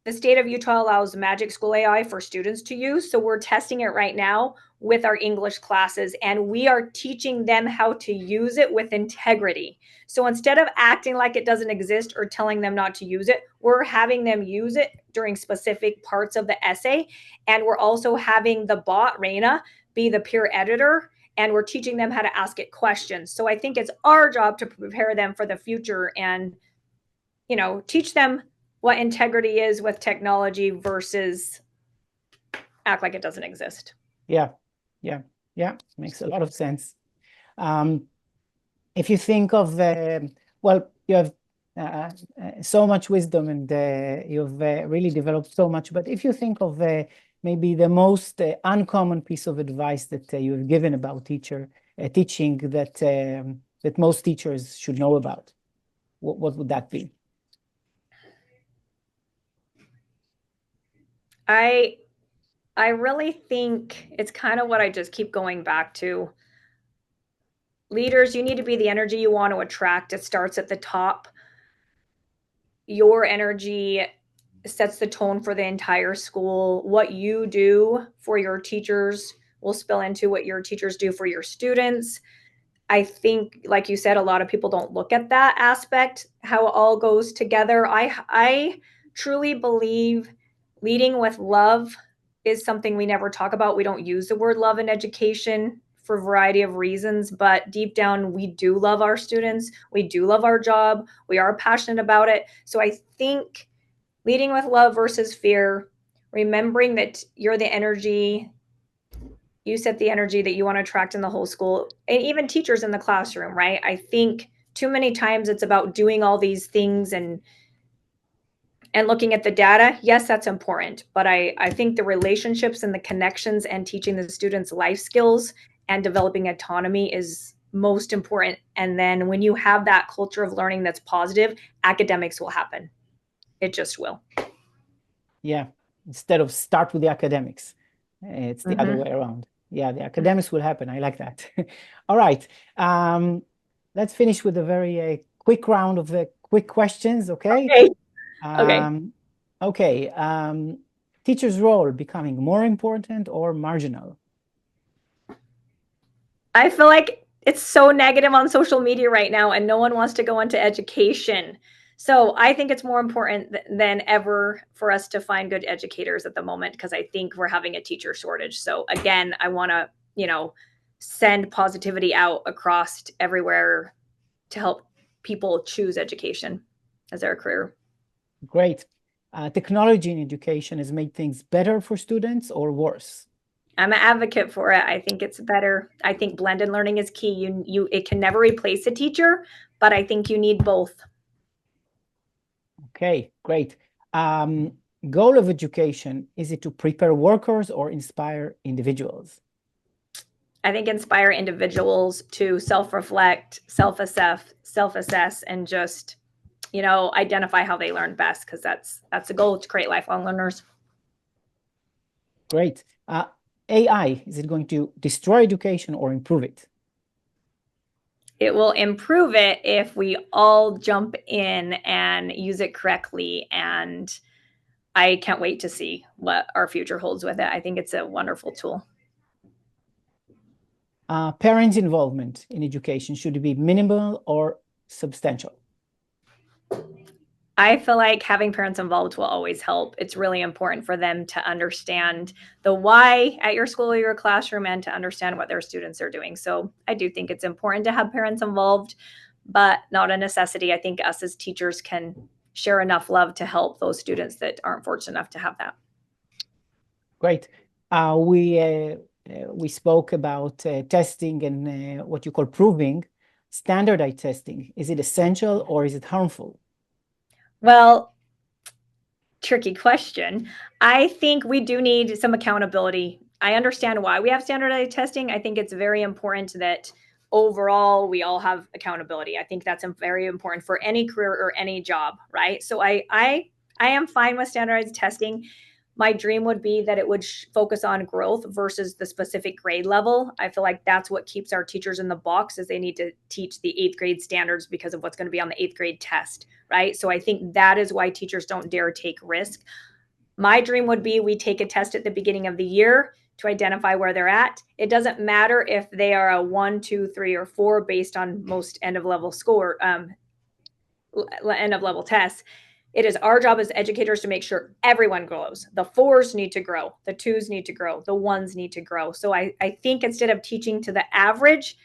the state of Utah allows Magic School AI for students to use. So we're testing it right now with our English classes, and we are teaching them how to use it with integrity. So instead of acting like it doesn't exist or telling them not to use it, we're having them use it during specific parts of the essay. And we're also having the bot, Raina, be the peer editor, and we're teaching them how to ask it questions. So I think it's our job to prepare them for the future and, teach them what integrity is with technology versus act like it doesn't exist. Yeah. Yeah. Yeah. Makes a lot of sense. If you think of, well, you have so much wisdom and you've really developed so much, but if you think of maybe the most uncommon piece of advice that you've given about teaching that most teachers should know about, what would that be? I really think it's kind of what I just keep going back to. Leaders, you need to be the energy you want to attract. It starts at the top. Your energy sets the tone for the entire school. What you do for your teachers will spill into what your teachers do for your students. I think, like you said, a lot of people don't look at that aspect, how it all goes together. I truly believe leading with love is something we never talk about. We don't use the word love in education for a variety of reasons, but deep down, we do love our students. We do love our job. We are passionate about it. So I think leading with love versus fear, remembering that you're the energy, you set the energy that you want to attract in the whole school, and even teachers in the classroom, right? I think too many times it's about doing all these things and looking at the data. Yes, that's important, but I think the relationships and the connections and teaching the students life skills and developing autonomy is most important. And then when you have that culture of learning that's positive, academics will happen. It just will. Yeah. Instead of start with the academics, it's the other way around. Yeah, the academics will happen. I like that. All right. Let's finish with a very quick round of quick questions, okay? Okay. Okay. Teacher's role becoming more important or marginal? I feel like it's so negative on social media right now, and no one wants to go into education. So I think it's more important than ever for us to find good educators at the moment, because I think we're having a teacher shortage. So again, I want to, send positivity out across everywhere to help people choose education as their career. Great. Technology in education has made things better for students or worse? I'm an advocate for it. I think it's better. I think blended learning is key. It can never replace a teacher, but I think you need both. Okay, great. Goal of education, is it to prepare workers or inspire individuals? I think inspire individuals to self-reflect, self-assess, and just, identify how they learn best, because that's the goal, to create lifelong learners. Great. AI, is it going to destroy education or improve it? It will improve it if we all jump in and use it correctly. And I can't wait to see what our future holds with it. I think it's a wonderful tool. Parents' involvement in education, should it be minimal or substantial? I feel like having parents involved will always help. It's really important for them to understand the why at your school or your classroom, and to understand what their students are doing. So I do think it's important to have parents involved, but not a necessity. I think us as teachers can share enough love to help those students that aren't fortunate enough to have that. Great. We spoke about testing and what you call proving. Standardized testing, is it essential or is it harmful? Well, tricky question. I think we do need some accountability. I understand why we have standardized testing. I think it's very important that overall we all have accountability. I think that's very important for any career or any job, right? So I am fine with standardized testing. My dream would be that it would focus on growth versus the specific grade level. I feel like that's what keeps our teachers in the box, is they need to teach the 8th grade standards because of what's going to be on the 8th grade test, right? So I think that is why teachers don't dare take risk. My dream would be we take a test at the beginning of the year to identify where they're at. It doesn't matter if they are a 1, 2, 3, or 4 based on most end of level score, end of level tests. It is our job as educators to make sure everyone grows. The 4s need to grow. The 2s need to grow. The 1s need to grow. So I think instead of teaching to the average,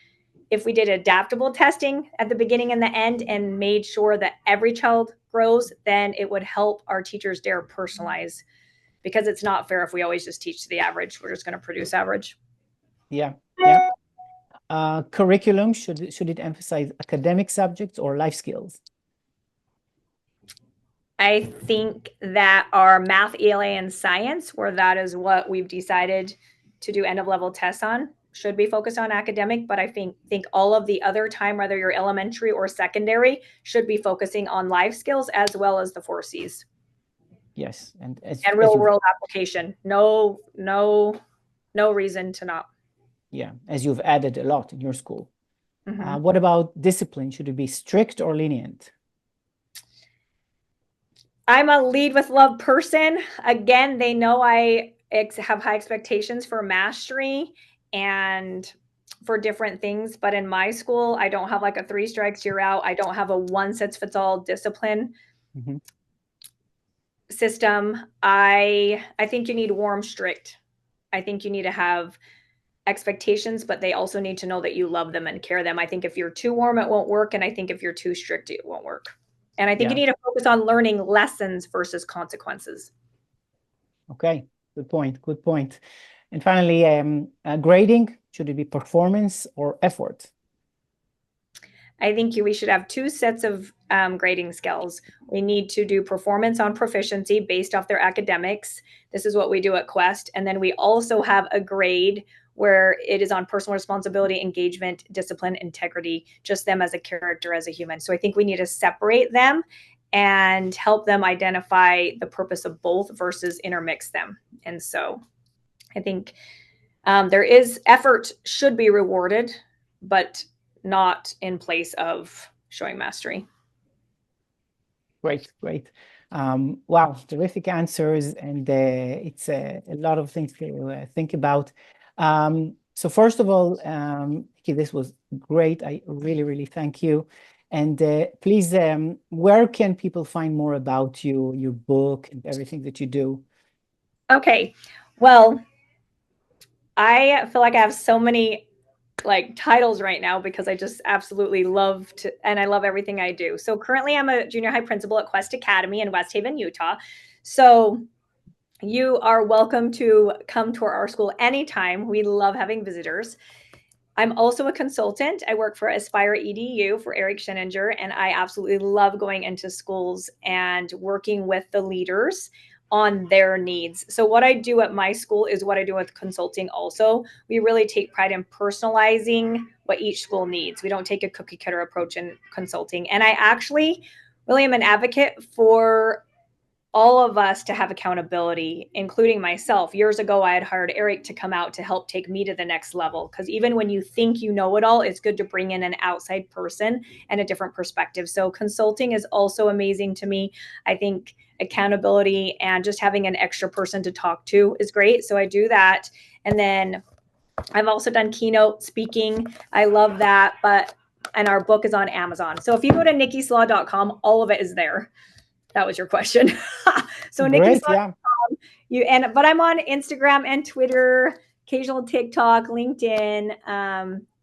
if we did adaptable testing at the beginning and the end and made sure that every child grows, then it would help our teachers dare personalize, because it's not fair if we always just teach to the average. We're just going to produce average. Yeah, yeah. Curriculum, should it emphasize academic subjects or life skills? I think that our math, ELA, and science, where that is what we've decided to do end of level tests on, should be focused on academic. But I think all of the other time, whether you're elementary or secondary, should be focusing on life skills as well as the 4 C's. Yes, and real world application. No reason to not. Yeah, as you've added a lot in your school. Mm-hmm. What about discipline? Should it be strict or lenient? I'm a lead with love person. Again, they know I have high expectations for mastery and for different things. But in my school, I don't have like a 3 strikes, you're out. I don't have a one size fits all discipline system. I think you need warm, strict. I think you need to have expectations, but they also need to know that you love them and care them. I think if you're too warm, it won't work. And I think if you're too strict, it won't work. And I think you need to focus on learning lessons versus consequences. Okay, good point. Good point. And finally, grading, should it be performance or effort? I think we should have 2 sets of grading scales. We need to do performance on proficiency based off their academics. This is what we do at Quest. And then we also have a grade where it is on personal responsibility, engagement, discipline, integrity, just them as a character, as a human. So I think we need to separate them and help them identify the purpose of both versus intermix them. And so I think there is effort should be rewarded, but not in place of showing mastery. Great, great. Wow, terrific answers. And it's a lot of things to think about. So first of all, Nicki, this was great. I really, really thank you. And please, where can people find more about you, your book, and everything that you do? Okay, well, I feel like I have so many titles right now because I just absolutely love to, and I love everything I do. So currently I'm a junior high principal at Quest Academy in West Haven, Utah. So you are welcome to come to our school anytime. We love having visitors. I'm also a consultant. I work for Aspire EDU for Eric Scheninger, and I absolutely love going into schools and working with the leaders on their needs. So, what I do at my school is what I do with consulting also. We really take pride in personalizing what each school needs. We don't take a cookie cutter approach in consulting. And I actually really am an advocate for all of us to have accountability, including myself. Years ago, I had hired Eric to come out to help take me to the next level. Because even when you think you know it all, it's good to bring in an outside person and a different perspective. So, consulting is also amazing to me. I think accountability and just having an extra person to talk to is great. So, I do that. And then I've also done keynote speaking. I love that. And our book is on Amazon. So, if you go to nickislaugh.com, all of it is there. That was your question. So Nicki Great, Slaugh, yeah. but I'm on Instagram and Twitter, occasional TikTok, LinkedIn.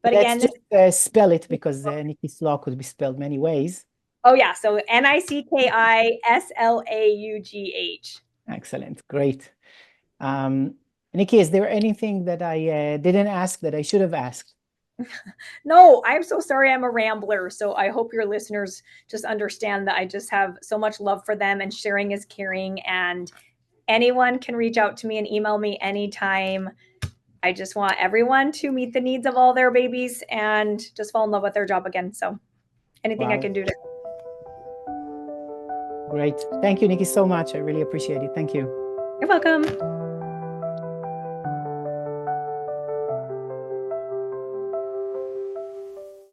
But Let's again, just spell it, because Nicki Slaugh could be spelled many ways. oh yeah, so NICKISLAUGH. Excellent, great. Nicki, is there anything that I didn't ask that I should have asked? No, I'm so sorry. I'm a rambler. So I hope your listeners just understand that I just have so much love for them, and sharing is caring. And anyone can reach out to me and email me anytime. I just want everyone to meet the needs of all their babies and just fall in love with their job again. So anything I Wow, can do to. great. Thank you, Nicki, so much. I really appreciate it. Thank you. You're welcome.